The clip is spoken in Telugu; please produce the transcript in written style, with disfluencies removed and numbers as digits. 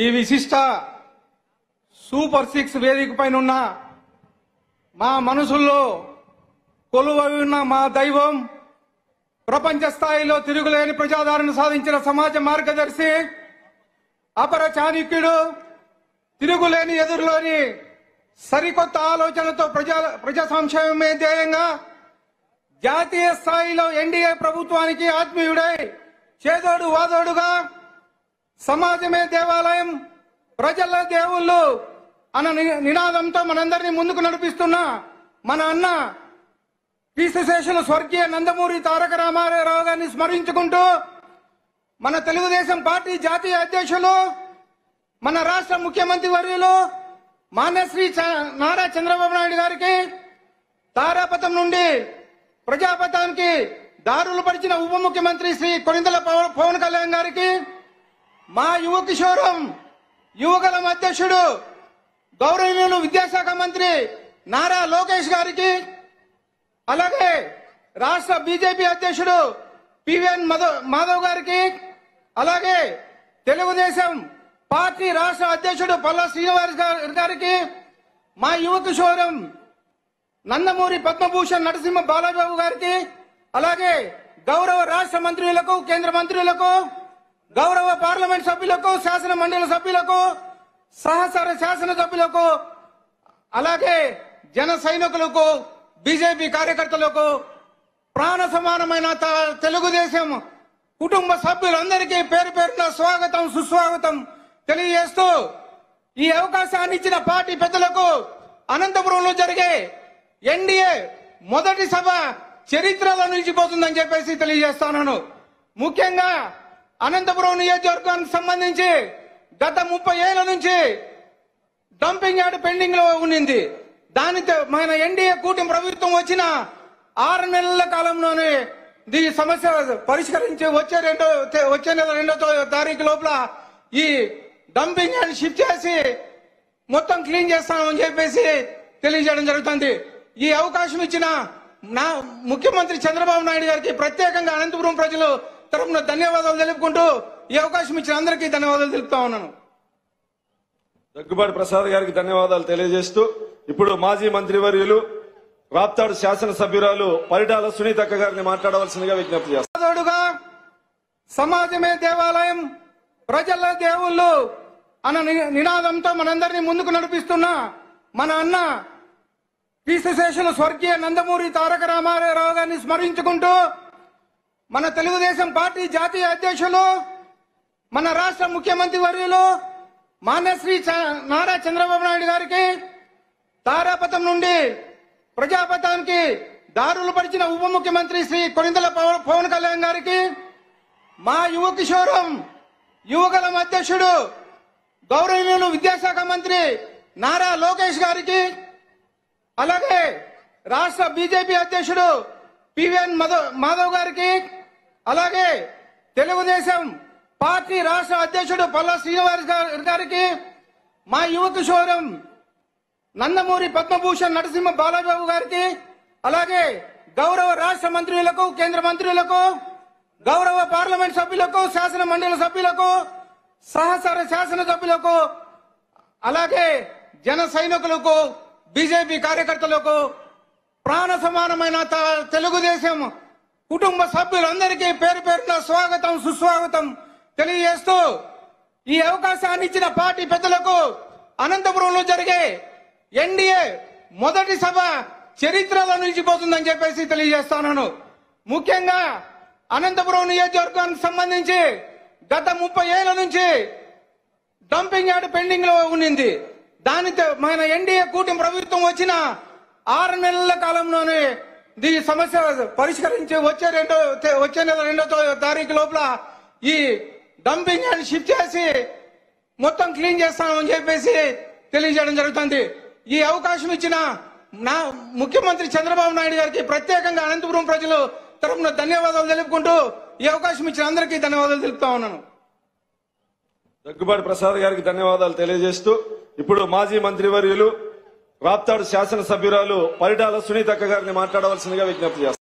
ఈ విశిష్ట సూపర్ 6 వేదిక పైన ఉన్న మా మనసుల్లో కొలువై ఉన్న మా దైవం, ప్రపంచ స్థాయిలో తిరుగులేని ప్రజాదరణ సాధించిన సమాజ మార్గదర్శి, అపర చాణక్యుడు, తిరుగులేని ఎదురులోని సరికొత్త ఆలోచనతో ప్రజా సంక్షేమమే ధ్యేయంగా జాతీయ స్థాయిలో ఎన్డీఏ ప్రభుత్వానికి ఆత్మీయుడై చేదోడు వాదోడుగా సమాజమే దేవాలయం, ప్రజల దేవుళ్ళు అన్న నినాదంతో మనందరినీ ముందుకు నడిపిస్తున్న మన అన్న కీర్తిశేషులు స్వర్గీయ నందమూరి తారక రామారావు గారిని స్మరించుకుంటూ, మన తెలుగుదేశం పార్టీ జాతీయ అధ్యక్షులు, మన రాష్ట్ర ముఖ్యమంత్రి వర్యులు మాన్యశ్రీ నారా చంద్రబాబు నాయుడు గారికి, తారాపథం నుండి ప్రజాపథానికి దారులు పరిచిన ఉప ముఖ్యమంత్రి శ్రీ కొనిదెల పవన్ కళ్యాణ్ గారికి, మా యువ కిషోరం యువగలం అధ్యక్షుడు గౌరవనీయులు విద్యాశాఖ మంత్రి నారా లోకేష్ గారికి, అలాగే రాష్ట్ర బీజేపీ అధ్యక్షుడు పివిఎన్ మాధవ్ గారికి, అలాగే తెలుగుదేశం పార్టీ రాష్ట్ర అధ్యక్షుడు పల్లా శ్రీనివాస్ గారికి, మా యువ కిషోరం నందమూరి పద్మభూషణ్ నరసింహ బాలబాబు గారికి, అలాగే గౌరవ రాష్ట్ర మంత్రులకు, కేంద్ర మంత్రులకు, గౌరవ పార్లమెంట్ సభ్యులకు, శాసన మండలి సభ్యులకు, సహచర శాసన సభ్యులకు, అలాగే జన సైనికులకు, బీజేపీ కార్యకర్తలకు, ప్రాణ సమానమైన తెలుగుదేశం కుటుంబ సభ్యులందరికీ పేరు పేరున స్వాగతం సుస్వాగతం తెలియజేస్తూ, ఈ అవకాశాన్ని ఇచ్చిన పార్టీ పెద్దలకు అనంతపురంలో జరిగే ఎన్డీఏ మొదటి సభ చరిత్రలో నిలిచిపోతుందని చెప్పేసి తెలియజేస్తాను. ముఖ్యంగా అనంతపురం నియోజకవర్గానికి సంబంధించి గత 30 ఏళ్ల నుంచి డంపింగ్ యార్డ్ పెండింగ్ లో ఉన్నింది. దానితో మన ఎన్డీఏ కూటమి ప్రభుత్వం వచ్చిన 6 నెలల కాలంలోనే ఈ సమస్య పరిష్కరించి వచ్చే నెల 2వ తారీఖు లోపల ఈ డంపింగ్ యార్డ్ షిఫ్ట్ చేసి మొత్తం క్లీన్ చేస్తామని చెప్పేసి తెలియజేయడం జరుగుతుంది. ఈ అవకాశం ఇచ్చిన నా ముఖ్యమంత్రి చంద్రబాబు నాయుడు గారికి ప్రత్యేకంగా అనంతపురం ప్రజలు తరఫున ధన్యవాదాలు తెలుపుకుంటూ, ఈ అవకాశం ఇచ్చిన అందరికీ ధన్యవాదాలు తెలుపుతా ఉన్నాను. దగ్గుబాటి ప్రసాద్ గారికి ధన్యవాదాలు తెలియజేస్తూ, ఇప్పుడు మాజీ మంత్రివర్యులు రాప్తాడు శాసనసభ్యురాలు పరిటాల సునీతక్క గారిని మాట్లాడవలసిందిగా విజ్ఞప్తి చేస్తాను. సమాజమే దేవాలయం, ప్రజల దేవుళ్ళు అన్న నినాదంతో మనందరినీ ముందుకు నడిపిస్తున్న మన అన్న కీర్తిశేషులు స్వర్గీయ నందమూరి తారక రామారావు గారిని స్మరించుకుంటూ, మన తెలుగుదేశం పార్టీ జాతీయ అధ్యక్షులు, మన రాష్ట్ర ముఖ్యమంత్రి వర్యులు మాన్యశ్రీ నారా చంద్రబాబు నాయుడు గారికి, తారాపథం నుండి ప్రజాపథానికి దారులు పరిచిన ఉప ముఖ్యమంత్రి శ్రీ కొనిదెల పవన్ కళ్యాణ్ గారికి, మా యువ కిషోరం యువగలం అధ్యక్షుడు గౌరవనీయులు విద్యాశాఖ మంత్రి నారా లోకేష్ గారికి, అలాగే రాష్ట్ర బీజేపీ అధ్యక్షుడు పివిఎన్ మాధవ్ గారికి, అలాగే తెలుగుదేశం పార్టీ రాష్ట్ర అధ్యక్షుడు పల్లా శ్రీనివాస్ గారికి, మా యువ కిషోరం నందమూరి పద్మభూషణ్ నరసింహ బాలబాబు గారికి, అలాగే గౌరవ రాష్ట్ర మంత్రులకు, కేంద్ర మంత్రులకు, గౌరవ పార్లమెంట్ సభ్యులకు, శాసన మండలి సభ్యులకు, సహచర శాసన సభ్యులకు, అలాగే జన సైనికులకు, బీజేపీ కార్యకర్తలకు, ప్రాణ సమానమైన తెలుగుదేశం కుటుంబ సభ్యులందరికీ పేరు పేరున స్వాగతం సుస్వాగతం తెలియజేస్తూ, ఈ అవకాశాన్ని ఇచ్చిన పార్టీ పెద్దలకు అనంతపురంలో జరిగే ఎన్డీఏ మొదటి సభ చరిత్రలో నిలిచిపోతుందని చెప్పేసి తెలియజేస్తాను. ముఖ్యంగా అనంతపురం నియోజకవర్గానికి సంబంధించి గత 30 ఏళ్ల నుంచి డంపింగ్ యార్డ్ పెండింగ్ లో ఉన్నింది. దానితో మన ఎన్డీఏ కూటమి ప్రభుత్వం వచ్చిన 6 నెలల కాలంలోనే ఈ సమస్య పరిష్కరించి వచ్చే నెల 2వ తారీఖు లోపల ఈ డంపింగ్ యార్డ్ షిఫ్ట్ చేసి మొత్తం క్లీన్ చేస్తామని చెప్పేసి తెలియజేయడం జరుగుతుంది. ఈ అవకాశం ఇచ్చిన నా ముఖ్యమంత్రి చంద్రబాబు నాయుడు గారికి ప్రత్యేకంగా అనంతపురం ప్రజలు తరఫున ధన్యవాదాలు తెలుపుకుంటూ, ఈ అవకాశం ఇచ్చిన అందరికీ ధన్యవాదాలు తెలుపుతా ఉన్నాను. దగ్గుబాటి ప్రసాద్ గారికి ధన్యవాదాలు తెలియజేస్తూ, ఇప్పుడు మాజీ మంత్రివర్యులు రాప్తాడు శాసనసభ్యురాలు పరిటాల సునీతక్క గారిని మాట్లాడవలసిందిగా విజ్ఞప్తి చేస్తాను.